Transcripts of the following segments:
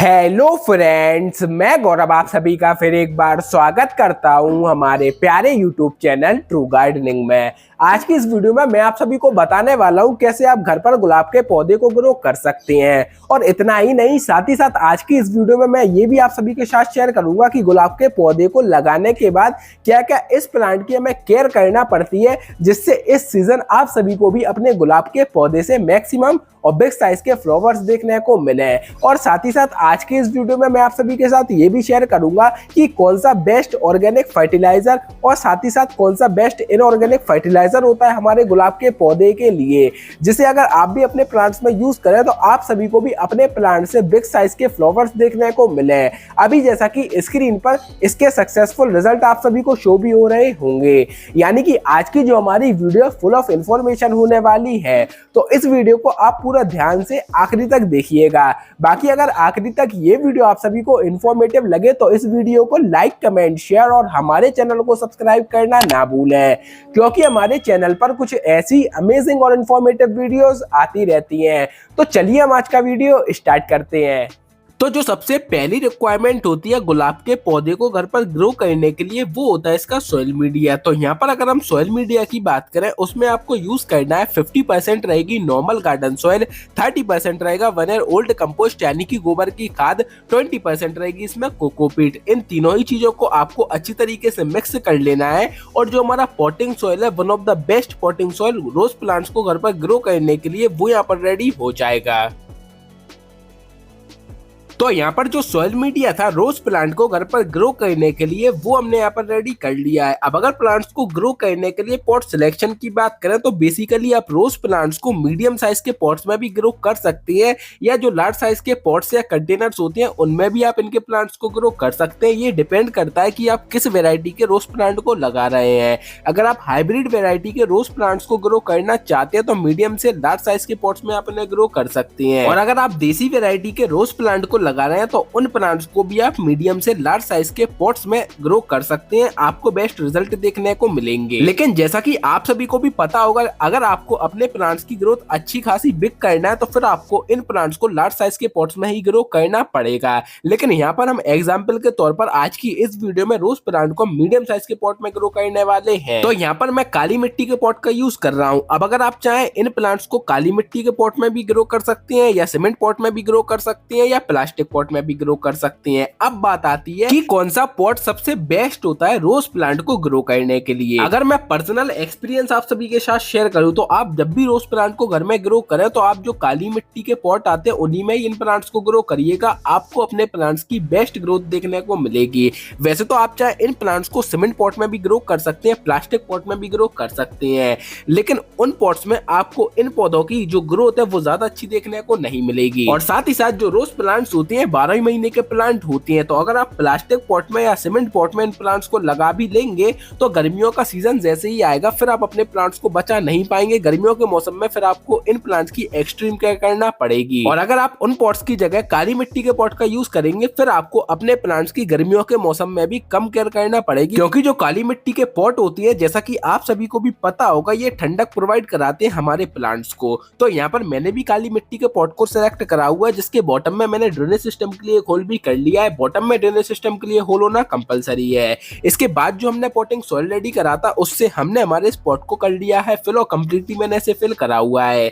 Hello friends, मैं गौरव आप सभी का फिर एक बार स्वागत करता हूं हमारे प्यारे यूट्यूब चैनल ट्रू गार्डनिंग में। आज की इस वीडियो में मैं आप सभी को बताने वाला हूं कैसे आप घर पर गुलाब के पौधे को ग्रो कर सकते हैं। और इतना ही नहीं, साथ ही साथ आज की इस वीडियो में मैं ये भी आप सभी के साथ शेयर करूंगा कि गुलाब के पौधे को लगाने के बाद क्या क्या इस प्लांट की हमें केयर करना पड़ती है, जिससे इस सीजन आप सभी को भी अपने गुलाब के पौधे से मैक्सिमम और बिग साइज के फ्लावर्स देखने को मिले। और साथ ही साथ आज के इस वीडियो में मैं आप सभी के साथ ये भी शेयर करूंगा कि कौन सा बेस्ट ऑर्गेनिक फर्टिलाइजर और साथ ही साथ कौन सा बेस्ट इनऑर्गेनिक फर्टिलाइजर होता है हमारे गुलाब के पौधे के लिए, जिसे अगर आप भी अपने प्लांट्स में यूज करें तो आप सभी को भी अपने प्लांट से बिग साइज के फ्लावर्स देखने को मिले। अभी जैसा कि स्क्रीन पर इसके सक्सेसफुल रिजल्ट आप सभी को शो भी हो रहे होंगे। यानी कि आज की जो हमारी वीडियो फुल ऑफ इंफॉर्मेशन होने वाली है, तो इस वीडियो को आप पूरा ध्यान से आखिरी तक देखिएगा। बाकी अगर आखिरी तक ये वीडियो आप सभी को इंफॉर्मेटिव लगे तो इस वीडियो को लाइक, कमेंट, शेयर और हमारे चैनल को सब्सक्राइब करना ना भूलें, क्योंकि हमारे चैनल पर कुछ ऐसी अमेजिंग और इंफॉर्मेटिव वीडियोस आती रहती हैं। तो चलिए हम आज का वीडियो स्टार्ट करते हैं। तो जो सबसे पहली रिक्वायरमेंट होती है गुलाब के पौधे को घर पर ग्रो करने के लिए, वो होता है इसका सॉइल मीडिया। तो यहाँ पर अगर हम सॉइल मीडिया की बात करें, उसमें आपको यूज करना है 50% रहेगी नॉर्मल गार्डन सॉइल, 30% रहेगा 1 ईयर ओल्ड कंपोस्ट यानी कि गोबर की खाद, 20% रहेगी इसमें कोकोपीट। इन तीनों ही चीजों को आपको अच्छी तरीके से मिक्स कर लेना है। और जो हमारा पॉटिंग सॉइल है, one of the best potting soil rose plants को घर पर ग्रो करने के लिए, वो यहाँ पर रेडी हो जाएगा। तो यहाँ पर जो सॉइल मीडिया था रोज प्लांट को घर पर ग्रो करने के लिए, वो हमने यहाँ पर रेडी कर लिया है। अब अगर प्लांट्स को ग्रो करने के लिए पॉट सिलेक्शन की बात करें, तो बेसिकली आप रोज प्लांट्स को मीडियम साइज के पॉट्स में भी ग्रो कर सकती हैं, या जो लार्ज साइज के पॉट्स या कंटेनर्स होते हैं उनमें भी आप इनके प्लांट्स को ग्रो कर सकते हैं। ये डिपेंड करता है कि आप किस वेरायटी के रोज प्लांट को लगा रहे हैं। अगर आप हाइब्रिड वेरायटी के रोज प्लांट्स को ग्रो करना चाहते हैं तो मीडियम से लार्ज साइज के पॉट्स में आप इन्हें ग्रो कर सकते हैं। और अगर आप देसी वेरायटी के रोज प्लांट को लगा रहे हैं तो उन प्लांट्स को भी आप मीडियम से लार्ज साइज के पॉट्स में ग्रो कर सकते हैं, आपको बेस्ट रिजल्ट देखने को मिलेंगे। लेकिन जैसा कि आप सभी को भी पता होगा, अगर आपको अपने प्लांट्स की ग्रोथ अच्छी खासी बिग करना है तो फिर आपको इन प्लांट्स को लार्ज साइज के पॉट्स में ही ग्रो करना पड़ेगा। लेकिन यहाँ पर हम एग्जाम्पल के तौर पर आज की इस वीडियो में रोज प्लांट को मीडियम साइज के पॉट में ग्रो करने वाले हैं। तो यहाँ पर मैं काली मिट्टी के पॉट का यूज कर रहा हूँ। अब अगर आप चाहें इन प्लांट्स को काली मिट्टी के पॉट में भी ग्रो कर सकते हैं, या सीमेंट पॉट में भी ग्रो कर सकते हैं, या प्लास्टिक पॉट में भी ग्रो कर सकते हैं। अब बात आती है कि कौन सा पॉट सबसे बेस्ट होता है रोज प्लांट को ग्रो करने के लिए। अगर मैं पर्सनल एक्सपीरियंस आप सभी के साथ शेयर करूं, तो आप जब भी रोज प्लांट को घर में ग्रो करें तो आप जो काली मिट्टी के पॉट आते हैं उन्हीं में ही इन प्लांट्स को ग्रो करिएगा। आपको अपने प्लांट्स की बेस्ट ग्रोथ देखने को मिलेगी। वैसे तो आप चाहे इन प्लांट्स को सीमेंट पॉट में भी ग्रो कर सकते हैं, प्लास्टिक पॉट में भी ग्रो कर सकते हैं, लेकिन उन पॉट्स में आपको इन पौधों की जो ग्रोथ है वो ज्यादा अच्छी देखने को नहीं मिलेगी। और साथ ही साथ जो रोज प्लांट्स होते हैं 12 महीने के प्लांट होती हैं, तो अगर आप प्लास्टिक पॉट में या सीमेंट पॉट में इन प्लांट्स को लगा भी लेंगे तो गर्मियों का सीजन जैसे ही आएगा फिर आप अपने प्लांट्स को बचा नहीं पाएंगे। गर्मियों के मौसम में फिर आपको इन प्लांट्स की एक्सट्रीम केयर करना पड़ेगी। और अगर आप उन पॉट्स की जगह काली मिट्टी के पॉट का यूज करेंगे, फिर आपको अपने प्लांट्स की गर्मियों के मौसम में भी कम केयर करना पड़ेगी, क्योंकि जो काली मिट्टी के पॉट होती है, जैसा कि आप सभी को भी पता होगा, ये ठंडक प्रोवाइड कराते हैं हमारे प्लांट्स को। तो यहाँ पर मैंने भी काली मिट्टी के पॉट को सिलेक्ट करा हुआ है, जिसके बॉटम में मैंने ड्रेनेज सिस्टम के लिए होल भी कर लिया है। बॉटम में ड्रेनेज सिस्टम के लिए होल होना कंपलसरी है। इसके बाद जो हमने पॉटिंग सॉइल रेडी करा था, उससे हमने हमारे इस पॉट को कर लिया है फिल, और कंप्लीटली मैंने इसे फिल करा हुआ है।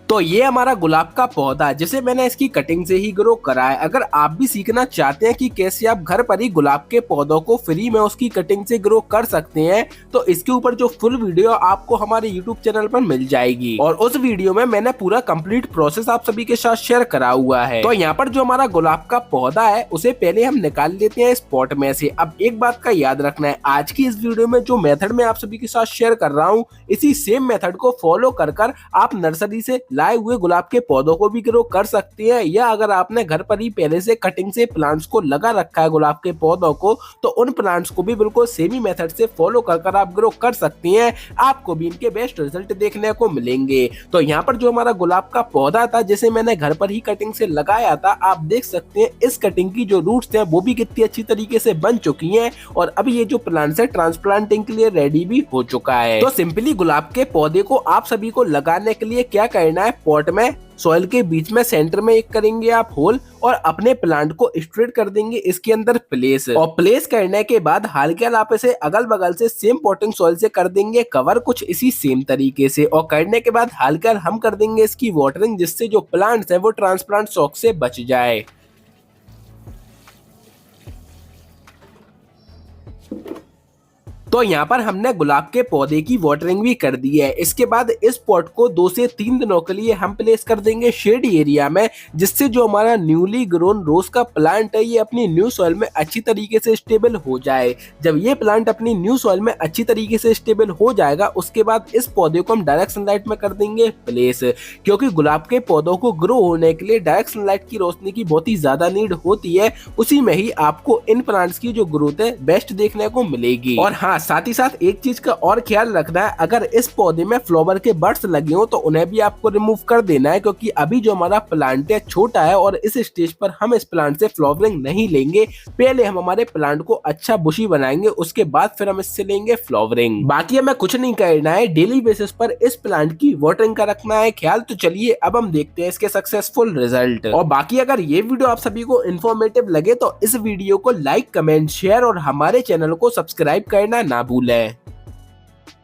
तो ये हमारा गुलाब का पौधा, जिसे मैंने इसकी कटिंग से ही ग्रो करा है। अगर आप भी सीखना चाहते हैं कि कैसे आप घर पर ही गुलाब के पौधों को फ्री में उसकी कटिंग से ग्रो कर सकते हैं, तो इसके ऊपर जो फुल वीडियो आपको हमारे यूट्यूब चैनल पर मिल जाएगी। और उस वीडियो में मैंने पूरा कंप्लीट प्रोसेस आप सभी के साथ शेयर करा हुआ है। तो यहाँ पर जो हमारा गुलाब का पौधा है, उसे पहले हम निकाल लेते हैं इस पॉट में से। अब एक बात का याद रखना है, आज की इस वीडियो में जो मेथड मैं आप सभी के साथ शेयर कर रहा हूँ, इसी सेम मेथड को फॉलो कर आप नर्सरी से लाए हुए गुलाब के पौधों को भी ग्रो कर सकती हैं, या अगर आपने घर पर ही पहले से कटिंग से प्लांट्स को लगा रखा है गुलाब के पौधों को, तो उन प्लांट्स को भी बिल्कुल सेम ही मेथड से फॉलो कर आप ग्रो कर सकती हैं। आपको भी इनके बेस्ट रिजल्ट देखने को मिलेंगे। तो यहाँ पर जो हमारा गुलाब का पौधा था, जिसे मैंने घर पर ही कटिंग से लगाया था, आप देख सकते हैं इस कटिंग की जो रूट्स हैं वो भी कितनी अच्छी तरीके से बन चुकी हैं, और अब ये जो प्लांट्स है ट्रांसप्लांटिंग के लिए रेडी भी हो चुका है। तो सिंपली गुलाब के पौधे को आप सभी को लगाने के लिए क्या करना है, पॉट में सॉइल के बीच में सेंटर में एक करेंगे आप होल और अपने प्लांट को स्ट्रेट कर देंगे इसके अंदर प्लेस। और प्लेस करने के बाद हल्के आप इसे अगल बगल से सेम पॉटिंग सॉइल से कर देंगे कवर, कुछ इसी सेम तरीके से। और करने के बाद हल्का हम कर देंगे इसकी वाटरिंग, जिससे जो प्लांट्स है वो ट्रांसप्लांट शॉक से बच जाए। तो यहाँ पर हमने गुलाब के पौधे की वाटरिंग भी कर दी है। इसके बाद इस पॉट को 2 से 3 दिनों के लिए हम प्लेस कर देंगे शेड एरिया में, जिससे जो हमारा न्यूली ग्रोन रोज का प्लांट है ये अपनी न्यू सॉइल में अच्छी तरीके से स्टेबल हो जाए। जब ये प्लांट अपनी न्यू सॉइल में अच्छी तरीके से स्टेबल हो जाएगा उसके बाद इस पौधे को हम डायरेक्ट सनलाइट में कर देंगे प्लेस, क्योंकि गुलाब के पौधों को ग्रो होने के लिए डायरेक्ट सनलाइट की रोशनी की बहुत ही ज्यादा नीड होती है। उसी में ही आपको इन प्लांट्स की जो ग्रोथ है बेस्ट देखने को मिलेगी। और हाँ, साथ ही साथ एक चीज का और ख्याल रखना है, अगर इस पौधे में फ्लावर के बड्स लगे हो तो उन्हें भी आपको रिमूव कर देना है, क्योंकि अभी जो हमारा प्लांट है छोटा है और इस स्टेज पर हम इस प्लांट से फ्लावरिंग नहीं लेंगे। पहले हम हमारे प्लांट को अच्छा बुशी बनाएंगे, उसके बाद फिर हम इससे लेंगे फ्लावरिंग। बाकी हमें कुछ नहीं करना है, डेली बेसिस पर इस प्लांट की वाटरिंग का रखना है ख्याल। तो चलिए अब हम देखते हैं इसके सक्सेसफुल रिजल्ट। और बाकी अगर ये वीडियो आप सभी को इन्फॉर्मेटिव लगे तो इस वीडियो को लाइक, कमेंट, शेयर और हमारे चैनल को सब्सक्राइब करना ना भूलें।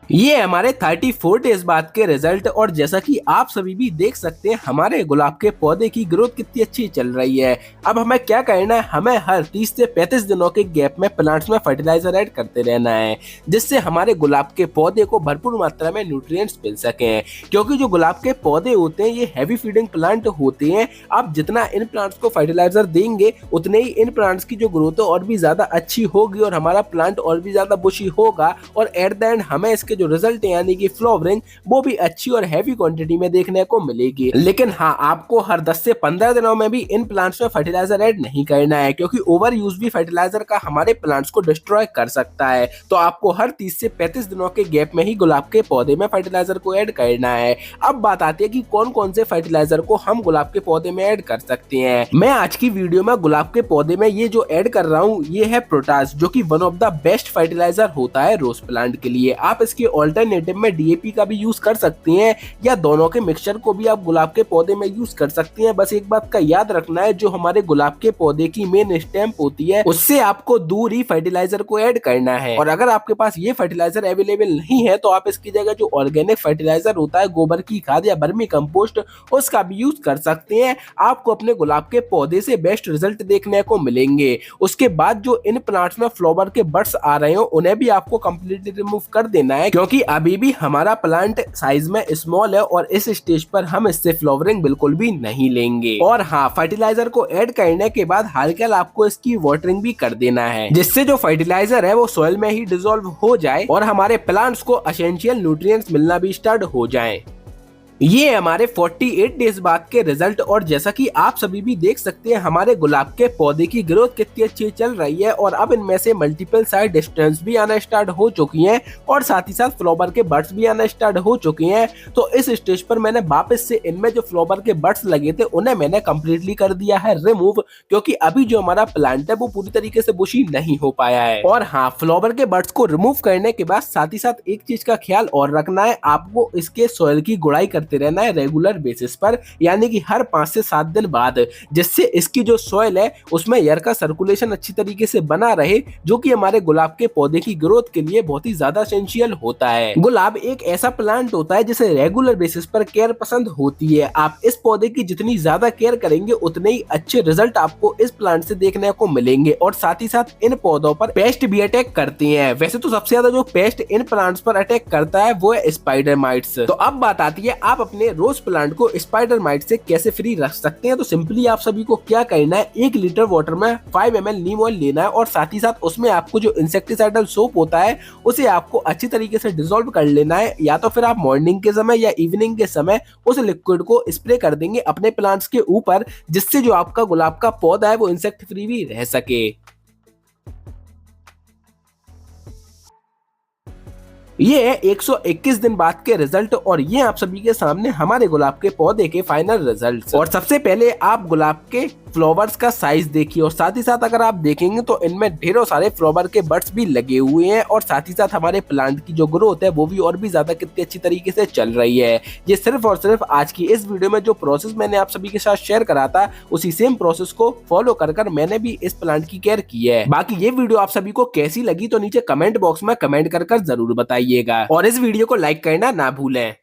ये हमारे 34 डेज बाद के रिजल्ट। और जैसा कि आप सभी भी देख सकते हैं हमारे गुलाब के पौधे की ग्रोथ कितनी अच्छी चल रही है। अब हमें क्या करना है, हमें हर 30 से 35 दिनों के गैप में प्लांट्स में फर्टिलाइजर ऐड करते रहना है, जिससे हमारे गुलाब के पौधे को भरपूर मात्रा में न्यूट्रिएंट्स मिल सके। क्योंकि जो गुलाब के पौधे होते हैं ये हैवी फीडिंग प्लांट होते हैं। आप जितना इन प्लांट्स को फर्टिलाइजर देंगे उतने ही इन प्लांट्स की जो ग्रोथ और भी ज्यादा अच्छी होगी और हमारा प्लांट और भी ज्यादा बुशी होगा। और एट द एंड हमें इसके जो रिजल्ट है यानी कि फ्लावरिंग वो भी अच्छी और हैवी क्वांटिटी में देखने को मिलेगी। लेकिन हाँ, आपको हर 10 से 15 दिनों में भी इन प्लांट्स में फर्टिलाइजर ऐड नहीं करना है, क्योंकि ओवर यूज भी फर्टिलाइजर का हमारे प्लांट्स को डिस्ट्रॉय कर सकता है। तो आपको हर 30 से 35 दिनों के गैप में ही गुलाब के पौधे में फर्टिलाइजर को ऐड करना है। अब बात आती है कि कौन कौन से फर्टिलाइजर को हम गुलाब के पौधे में ऐड कर सकते हैं। मैं आज की वीडियो में गुलाब के पौधे में ये जो ऐड कर रहा हूँ ये है पोटाश, जो कि one of the best fertiliser होता है रोज प्लांट के लिए। आप इसके ऑल्टरनेटिव में डीएपी का भी यूज कर सकती हैं, या दोनों के मिक्सचर को भी आप गुलाब के पौधे में यूज कर सकती हैं। बस एक बात का याद रखना है, जो हमारे गुलाब के पौधे की मेन स्टेम होती है उससे आपको दूर ही फर्टिलाइजर को ऐड करना है। और अगर आपके पास ये फर्टिलाइजर अवेलेबल नहीं है तो आप इसकी जगह जो ऑर्गेनिक फर्टिलाइजर होता है, गोबर की खाद या वर्मी कंपोस्ट, उसका भी यूज कर सकते हैं। आपको अपने गुलाब के पौधे से बेस्ट रिजल्ट देखने को मिलेंगे। उसके बाद जो इन प्लांट्स में फ्लावर के बड्स आ रहे हो उन्हें भी आपको कम्प्लीटली रिमूव कर देना है, क्योंकि अभी भी हमारा प्लांट साइज में स्मॉल है और इस स्टेज पर हम इससे फ्लावरिंग बिल्कुल भी नहीं लेंगे। और हाँ, फर्टिलाइजर को ऐड करने के बाद हल्का आपको इसकी वाटरिंग भी कर देना है, जिससे जो फर्टिलाइजर है वो सॉइल में ही डिसॉल्व हो जाए और हमारे प्लांट्स को एसेंशियल न्यूट्रिएंट्स मिलना भी स्टार्ट हो जाए। ये हमारे 48 डेज बाद के रिजल्ट। और जैसा कि आप सभी भी देख सकते हैं हमारे गुलाब के पौधे की ग्रोथ कितनी अच्छी चल रही है और अब इनमें से मल्टीपल साइड डिस्टेंस भी आना स्टार्ट हो चुकी हैं और साथ ही साथ फ्लावर के बड्स भी आना स्टार्ट हो चुके हैं। तो इस स्टेज पर मैंने वापस से इनमें जो फ्लावर के बड्स लगे थे उन्हें मैंने कंप्लीटली कर दिया है रिमूव, क्योंकि अभी जो हमारा प्लांट है वो पूरी तरीके से बुशी नहीं हो पाया है। और हाँ, फ्लावर के बड्स को रिमूव करने के बाद साथ ही साथ एक चीज का ख्याल और रखना है, आपको इसके सॉइल की गुड़ाई करते रहना है रेगुलर बेसिस पर, यानी कि हर 5 से 7 दिन बाद, जिससे इसकी जो सॉइल है उसमें एयर का सर्कुलेशन अच्छी तरीके से बना रहे, जो कि हमारे गुलाब के पौधे की ग्रोथ के लिए बहुत ही ज्यादा एसेंशियल होता है। गुलाब एक ऐसा प्लांट होता है जिसे रेगुलर बेसिस पर केयर पसंद होती है। आप इस पौधे की जितनी ज्यादा केयर करेंगे उतने ही अच्छे रिजल्ट आपको इस प्लांट से देखने को मिलेंगे। और साथ ही साथ इन पौधों पर पेस्ट भी अटैक करते हैं। वैसे तो सबसे ज्यादा जो पेस्ट इन प्लांट्स पर अटैक करता है वो है स्पाइडर माइट्स। तो अब बात आती है आप अपने रोज प्लांट को स्पाइडर माइट से कैसे फ्री रख सकते हैं। तो सिंपली आप सभी को क्या करना है, 1 लीटर वाटर में 5 ml नीम ऑयल लेना है और साथ ही साथ उसमें आपको जो इंसेक्टिसाइडल सोप होता है उसे आपको अच्छी तरीके से डिसॉल्व कर लेना है, या तो फिर आप मॉर्निंग के समय या इवनिंग के समय उस लिक्विड को स्प्रे कर देंगे अपने प्लांट्स के ऊपर, जिससे जो आपका गुलाब का पौधा है वो इंसेक्ट फ्री भी रह सके। ये है 121 दिन बाद के रिजल्ट और ये आप सभी के सामने हमारे गुलाब के पौधे के फाइनल रिजल्ट्स। और सबसे पहले आप गुलाब के फ्लावर्स का साइज देखिए और साथ ही साथ अगर आप देखेंगे तो इनमें ढेरों सारे फ्लावर के बड्स भी लगे हुए हैं और साथ ही साथ हमारे प्लांट की जो ग्रोथ है वो भी और भी ज्यादा कितनी अच्छी तरीके से चल रही है। ये सिर्फ और सिर्फ आज की इस वीडियो में जो प्रोसेस मैंने आप सभी के साथ शेयर करा था उसी सेम प्रोसेस को फॉलो कर मैंने भी इस प्लांट की केयर की है। बाकी ये वीडियो आप सभी को कैसी लगी तो नीचे कमेंट बॉक्स में कमेंट कर जरूर बताइएगा और इस वीडियो को लाइक करना ना भूलें।